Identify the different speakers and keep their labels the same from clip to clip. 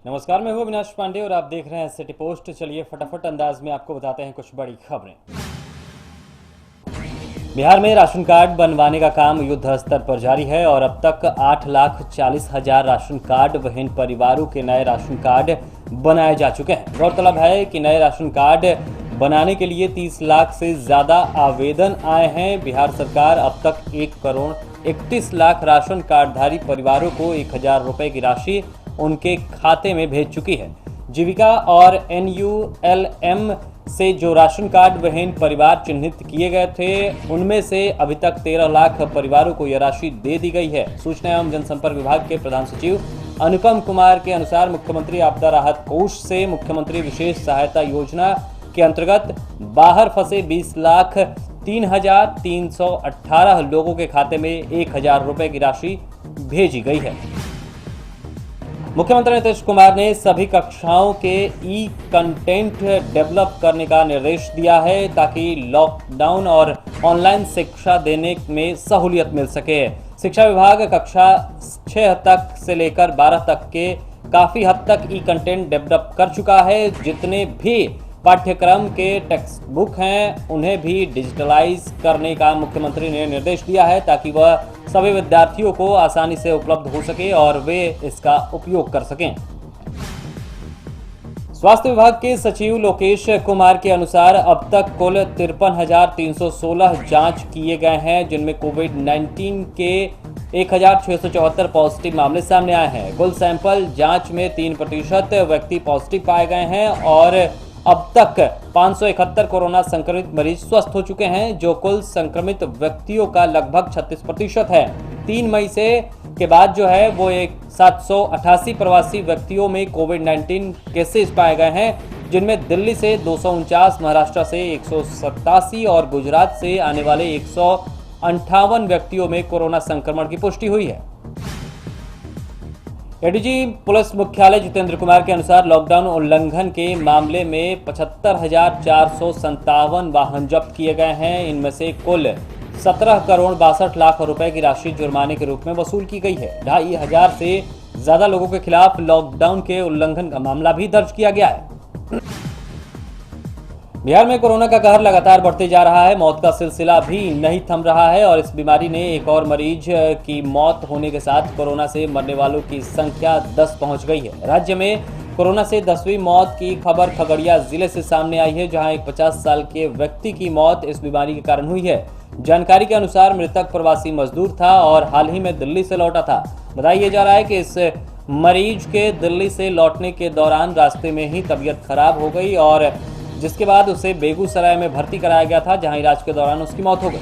Speaker 1: नमस्कार, मैं हूं अविनाश पांडे और आप देख रहे हैं सिटी पोस्ट। चलिए फटाफट अंदाज में आपको बताते हैं कुछ बड़ी खबरें। बिहार में राशन कार्ड बनवाने का काम युद्ध स्तर पर जारी है और अब तक 8,40,000 राशन कार्ड विहीन परिवारों के नए राशन कार्ड बनाए जा चुके हैं। गौरतलब है कि नए राशन कार्ड बनाने के लिए 30 लाख से ज्यादा आवेदन आए हैं। बिहार सरकार अब तक 1,31,00,000 राशन कार्डधारी परिवारों को 1,000 रुपए की राशि उनके खाते में भेज चुकी है। जीविका और NULM से जो राशन कार्ड विहीन परिवार चिन्हित किए गए थे, उनमें से अभी तक 13 लाख परिवारों को यह राशि दे दी गई है। सूचना एवं जनसंपर्क विभाग के प्रधान सचिव अनुपम कुमार के अनुसार मुख्यमंत्री आपदा राहत कोष से मुख्यमंत्री विशेष सहायता योजना के अंतर्गत बाहर फंसे 20,03,318 लोगों के खाते में 1,000 रुपए की राशि भेजी गई है। मुख्यमंत्री नीतीश कुमार ने सभी कक्षाओं के कंटेंट डेवलप करने का निर्देश दिया है ताकि लॉकडाउन और ऑनलाइन शिक्षा देने में सहूलियत मिल सके। शिक्षा विभाग कक्षा 6 तक से लेकर 12 तक के काफी हद तक कंटेंट डेवलप कर चुका है। जितने भी पाठ्यक्रम के टेक्स्ट बुक हैं उन्हें भी डिजिटलाइज करने का मुख्यमंत्री ने निर्देश दिया है ताकि वह सभी विद्यार्थियों को आसानी से उपलब्ध हो सके और वे इसका उपयोग कर सकें। स्वास्थ्य विभाग के सचिव लोकेश कुमार के अनुसार अब तक कुल 53,316 जांच किए गए हैं, जिनमें कोविड-19 के 1,674 पॉजिटिव मामले सामने आए हैं। कुल सैंपल जांच में 3% व्यक्ति पॉजिटिव पाए गए हैं और अब तक 571 कोरोना संक्रमित मरीज स्वस्थ हो चुके हैं, जो कुल संक्रमित व्यक्तियों का लगभग 36% है। 3 मई से के बाद जो है वो 788 प्रवासी व्यक्तियों में कोविड-19 केसेस पाए गए हैं, जिनमें दिल्ली से 249, महाराष्ट्र से 187 और गुजरात से आने वाले 158 व्यक्तियों में कोरोना संक्रमण की पुष्टि हुई है। एडीजी पुलिस मुख्यालय जितेंद्र कुमार के अनुसार लॉकडाउन उल्लंघन के मामले में 75,457 वाहन जब्त किए गए हैं। इनमें से कुल 17 करोड़ 62 लाख रुपए की राशि जुर्माने के रूप में वसूल की गई है। 2,500 से ज्यादा लोगों के खिलाफ लॉकडाउन के उल्लंघन का मामला भी दर्ज किया गया है। बिहार में कोरोना का कहर लगातार बढ़ते जा रहा है। मौत का सिलसिला भी नहीं थम रहा है और इस बीमारी ने एक और मरीज की मौत होने के साथ कोरोना से मरने वालों की संख्या 10 पहुंच गई है। राज्य में कोरोना से 10वीं मौत की खबर खगड़िया जिले से सामने आई है, जहां एक 50 साल के व्यक्ति की मौत इस बीमारी के कारण हुई है। जानकारी के अनुसार मृतक प्रवासी मजदूर था और हाल ही में दिल्ली से लौटा था। बताया जा रहा है कि इस मरीज के दिल्ली से लौटने के दौरान रास्ते में ही तबीयत खराब हो गई और जिसके बाद उसे बेगूसराय में भर्ती कराया गया था, जहां इलाज के दौरान उसकी मौत हो गई।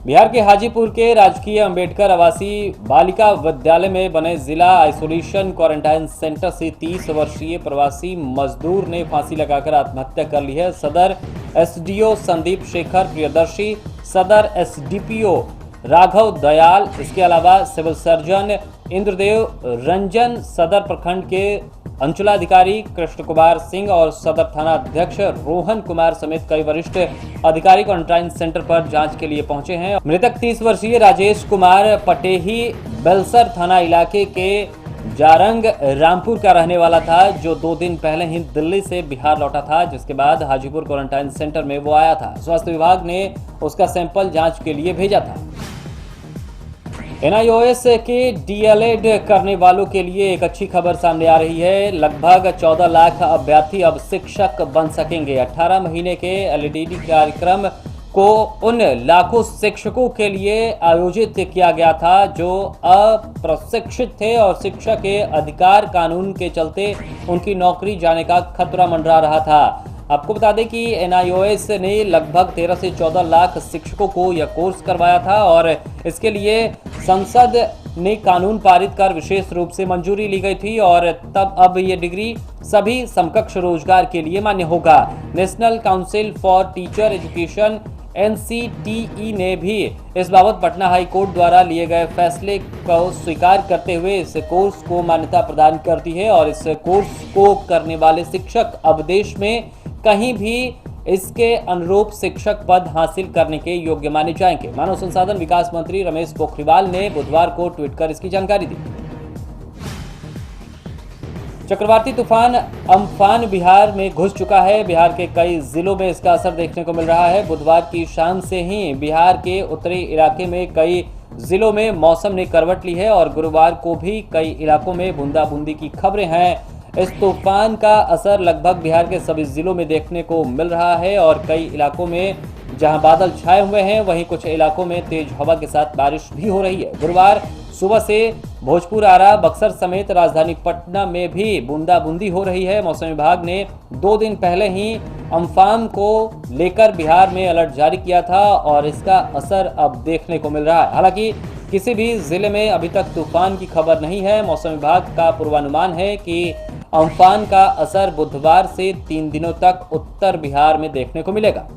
Speaker 1: बिहार के हाजीपुर के राजकीय अंबेडकर आवासीय बालिका विद्यालय में बने जिला आइसोलेशन क्वारंटाइन सेंटर से 30 वर्षीय प्रवासी मजदूर ने फांसी लगाकर आत्महत्या कर ली है। सदर SDO संदीप शेखर प्रियदर्शी, सदर SDPO राघव दयाल, इसके अलावा सिविल सर्जन इंद्रदेव रंजन, सदर प्रखंड के अंचलाधिकारी कृष्ण कुमार सिंह और सदर थाना अध्यक्ष रोहन कुमार समेत कई वरिष्ठ अधिकारी क्वारंटाइन सेंटर पर जांच के लिए पहुंचे हैं। मृतक 30 वर्षीय राजेश कुमार पटेही बेलसर थाना इलाके के जारंग रामपुर का रहने वाला था, जो 2 दिन पहले ही दिल्ली से बिहार लौटा था, जिसके बाद हाजीपुर क्वारंटाइन सेंटर में वो आया था। स्वास्थ्य विभाग ने उसका सैंपल जांच के लिए भेजा था। NIOS के DLED करने वालों के लिए एक अच्छी खबर सामने आ रही है। लगभग 14 लाख अभ्यर्थी अब शिक्षक बन सकेंगे। 18 महीने के LED कार्यक्रम को उन लाखों शिक्षकों के लिए आयोजित किया गया था जो अप्रशिक्षित थे और शिक्षा के अधिकार कानून के चलते उनकी नौकरी जाने का खतरा मंडरा रहा था। आपको बता दें कि NIOS ने लगभग 13 से 14 लाख शिक्षकों को यह कोर्स करवाया था और इसके लिए संसद ने कानून पारित कर विशेष रूप से मंजूरी ली गई थी और तब अब ये डिग्री सभी समकक्ष रोजगार के लिए मान्य होगा। National council for teacher education NCTE ने भी इस बाबत पटना हाई कोर्ट द्वारा लिए गए फैसले को स्वीकार करते हुए इस कोर्स को मान्यता प्रदान करती है और इस कोर्स को करने वाले शिक्षक अब देश में कहीं भी इसके अनुरूप शिक्षक पद हासिल करने के योग्य माने जाएंगे। मानव संसाधन विकास मंत्री रमेश पोखरियाल ने बुधवार को ट्वीट कर इसकी जानकारी दी। चक्रवाती तूफान अम्फान बिहार में घुस चुका है। बिहार के कई जिलों में इसका असर देखने को मिल रहा है। बुधवार की शाम से ही बिहार के उत्तरी इलाके में कई जिलों में मौसम ने करवट ली है और गुरुवार को भी कई इलाकों में बूंदाबूंदी की खबरें हैं। इस तूफान का असर लगभग बिहार के सभी जिलों में देखने को मिल रहा है और कई इलाकों में जहां बादल छाए हुए हैं वहीं कुछ इलाकों में तेज हवा के साथ बारिश भी हो रही है। गुरुवार सुबह से भोजपुर, आरा, बक्सर समेत राजधानी पटना में भी बूंदाबूंदी हो रही है। मौसम विभाग ने 2 दिन पहले ही अम्फान को लेकर बिहार में अलर्ट जारी किया था और इसका असर अब देखने को मिल रहा है। हालांकि किसी भी जिले में अभी तक तूफान की खबर नहीं है। मौसम विभाग का पूर्वानुमान है कि अम्फान का असर बुधवार से 3 दिनों तक उत्तर बिहार में देखने को मिलेगा।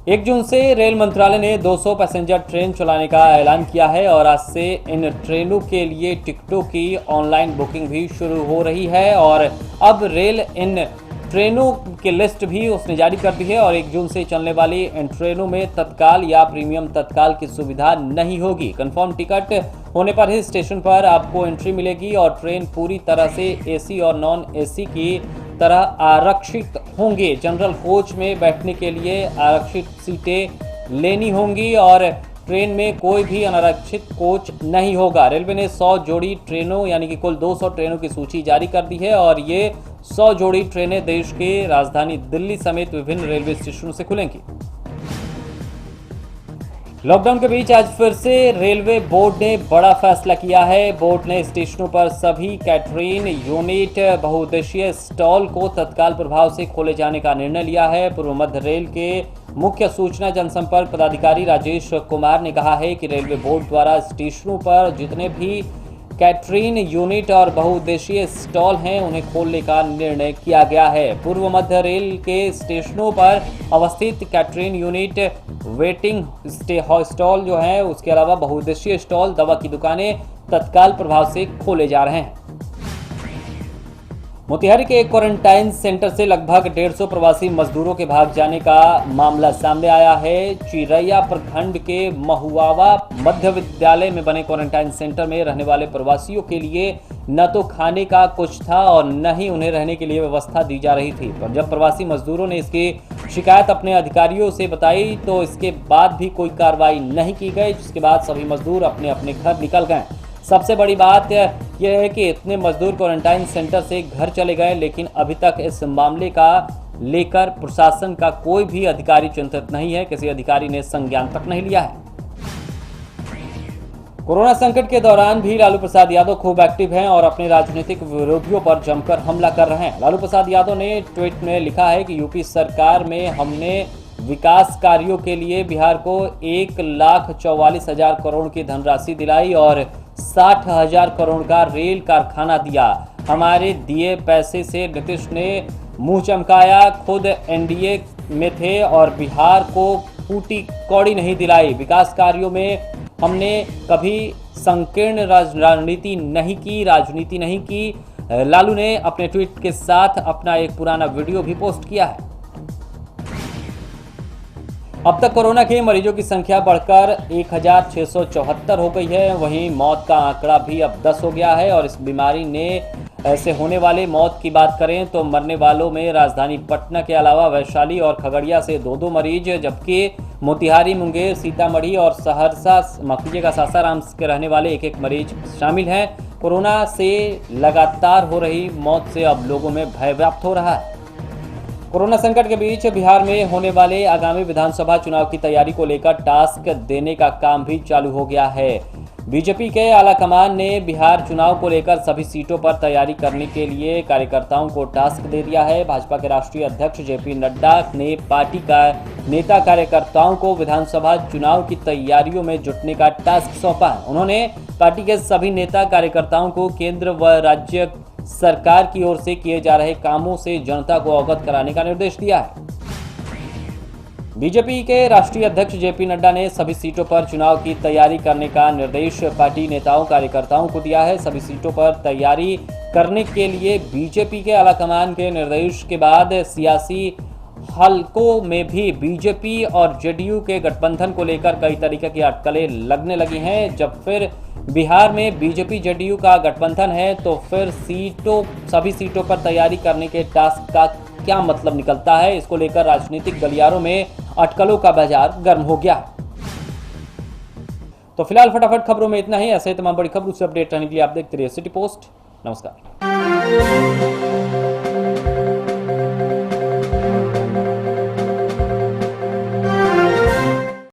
Speaker 1: 1 जून से रेल मंत्रालय ने 200 पैसेंजर ट्रेन चलाने का ऐलान किया है और आज से इन ट्रेनों के लिए टिकटों की ऑनलाइन बुकिंग भी शुरू हो रही है और अब रेल इन ट्रेनों की लिस्ट भी उसने जारी कर दी है और 1 जून से चलने वाली इन ट्रेनों में तत्काल या प्रीमियम तत्काल की सुविधा नहीं होगी। कंफर्म टिकट होने पर ही स्टेशन पर आपको एंट्री मिलेगी और ट्रेन पूरी तरह से एसी और नॉन एसी की तरह आरक्षित होंगे। जनरल कोच में बैठने के लिए आरक्षित सीटें लेनी होंगी और ट्रेन में कोई भी अनारक्षित कोच नहीं होगा। रेलवे ने 100 जोड़ी ट्रेनों यानी कि कुल 200 ट्रेनों की सूची जारी कर दी है और ये 100 जोड़ी ट्रेनें देश के राजधानी दिल्ली समेत विभिन्न रेलवे स्टेशनों से खुलेंगी। लॉकडाउन के बीच आज फिर से रेलवे बोर्ड ने बड़ा फैसला किया है। बोर्ड ने स्टेशनों पर सभी कैटरिंग यूनिट, बहुउद्देशीय स्टॉल को तत्काल प्रभाव से खोले जाने का निर्णय लिया है। पूर्व मध्य रेल के मुख्य सूचना जनसंपर्क पदाधिकारी राजेश कुमार ने कहा है कि रेलवे बोर्ड द्वारा स्टेशनों पर जितने भी कैटरिंग यूनिट और बहुउद्देशीय स्टॉल हैं उन्हें खोलने का निर्णय किया गया है। पूर्व मध्य रेल के स्टेशनों पर अवस्थित कैटरिंग यूनिट, वेटिंग स्टॉल जो है, उसके अलावा बहुउद्देशीय स्टॉल, दवा की दुकानें तत्काल प्रभाव से खोले जा रहे हैं। मोतिहारी के एक क्वारंटाइन सेंटर से लगभग 150 प्रवासी मजदूरों के भाग जाने का मामला सामने आया है। चिरैया प्रखंड के महुआवा मध्य विद्यालय में बने क्वारंटाइन सेंटर में रहने वाले प्रवासियों के लिए न तो खाने का कुछ था और न ही उन्हें रहने के लिए व्यवस्था दी जा रही थी। पर जब प्रवासी मजदूरों ने इसकी शिकायत अपने अधिकारियों से बताई तो इसके बाद भी कोई कार्रवाई नहीं की गई, जिसके बाद सभी मजदूर अपने अपने घर निकल गए। सबसे बड़ी बात यह है कि इतने मजदूर क्वारंटाइन सेंटर से घर चले गए, लेकिन अभी तक इस मामले का लेकर प्रशासन का कोई भी अधिकारी चिंतित नहीं है। किसी अधिकारी ने संज्ञान तक नहीं लिया है। कोरोना संकट के दौरान भी लालू प्रसाद यादव खूब एक्टिव हैं और अपने राजनीतिक विरोधियों पर जमकर हमला कर रहे हैं। लालू प्रसाद यादव ने ट्वीट में लिखा है कि यूपी सरकार में हमने विकास कार्यों के लिए बिहार को 1,44,000 करोड़ की धनराशि दिलाई और 60,000 करोड़ का रेल कारखाना दिया। हमारे दिए पैसे से नीतीश ने मुंह चमकाया, खुद एनडीए में थे और बिहार को फूटी कौड़ी नहीं दिलाई। विकास कार्यों में हमने कभी संकीर्ण राजनीति नहीं की। लालू ने अपने ट्वीट के साथ अपना एक पुराना वीडियो भी पोस्ट किया है। अब तक कोरोना के मरीजों की संख्या बढ़कर 1,674 हो गई है। वहीं मौत का आंकड़ा भी अब 10 हो गया है और इस बीमारी से होने वाले मौत की बात करें तो मरने वालों में राजधानी पटना के अलावा वैशाली और खगड़िया से 2-2 मरीज, जबकि मोतिहारी, मुंगेर, सीतामढ़ी और सहरसा, सासाराम के रहने वाले 1-1 मरीज शामिल हैं। कोरोना से लगातार हो रही मौत से अब लोगों में भय व्याप्त हो रहा है। कोरोना संकट के बीच बिहार में होने वाले आगामी विधानसभा चुनाव की तैयारी को लेकर टास्क देने का काम भी चालू हो गया है। बीजेपी के आलाकमान ने बिहार चुनाव को लेकर सभी सीटों पर तैयारी करने के लिए कार्यकर्ताओं को टास्क दे दिया है। भाजपा के राष्ट्रीय अध्यक्ष जेपी नड्डा ने पार्टी का नेता कार्यकर्ताओं को विधानसभा चुनाव की तैयारियों में जुटने का टास्क सौंपा है। उन्होंने पार्टी के सभी नेता कार्यकर्ताओं को केंद्र व राज्य सरकार की ओर से किए जा रहे कामों से जनता को अवगत कराने का निर्देश दिया है। बीजेपी के राष्ट्रीय अध्यक्ष जेपी नड्डा ने सभी सीटों पर चुनाव की तैयारी करने का निर्देश पार्टी नेताओं कार्यकर्ताओं को दिया है। सभी सीटों पर तैयारी करने के लिए बीजेपी के आलाकमान के निर्देश के बाद सियासी हलकों में भी बीजेपी और जेडीयू के गठबंधन को लेकर कई तरीके की अटकलें लगने लगी हैं। जब फिर बिहार में बीजेपी जेडीयू का गठबंधन है, तो फिर सभी सीटों पर तैयारी करने के टास्क का क्या मतलब निकलता है, इसको लेकर राजनीतिक गलियारों में अटकलों का बाजार गर्म हो गया। तो फिलहाल फटाफट खबरों में इतना ही। ऐसे तमाम बड़ी खबरों से अपडेट रहने के लिए आप देखते रहिए सिटी पोस्ट। नमस्कार।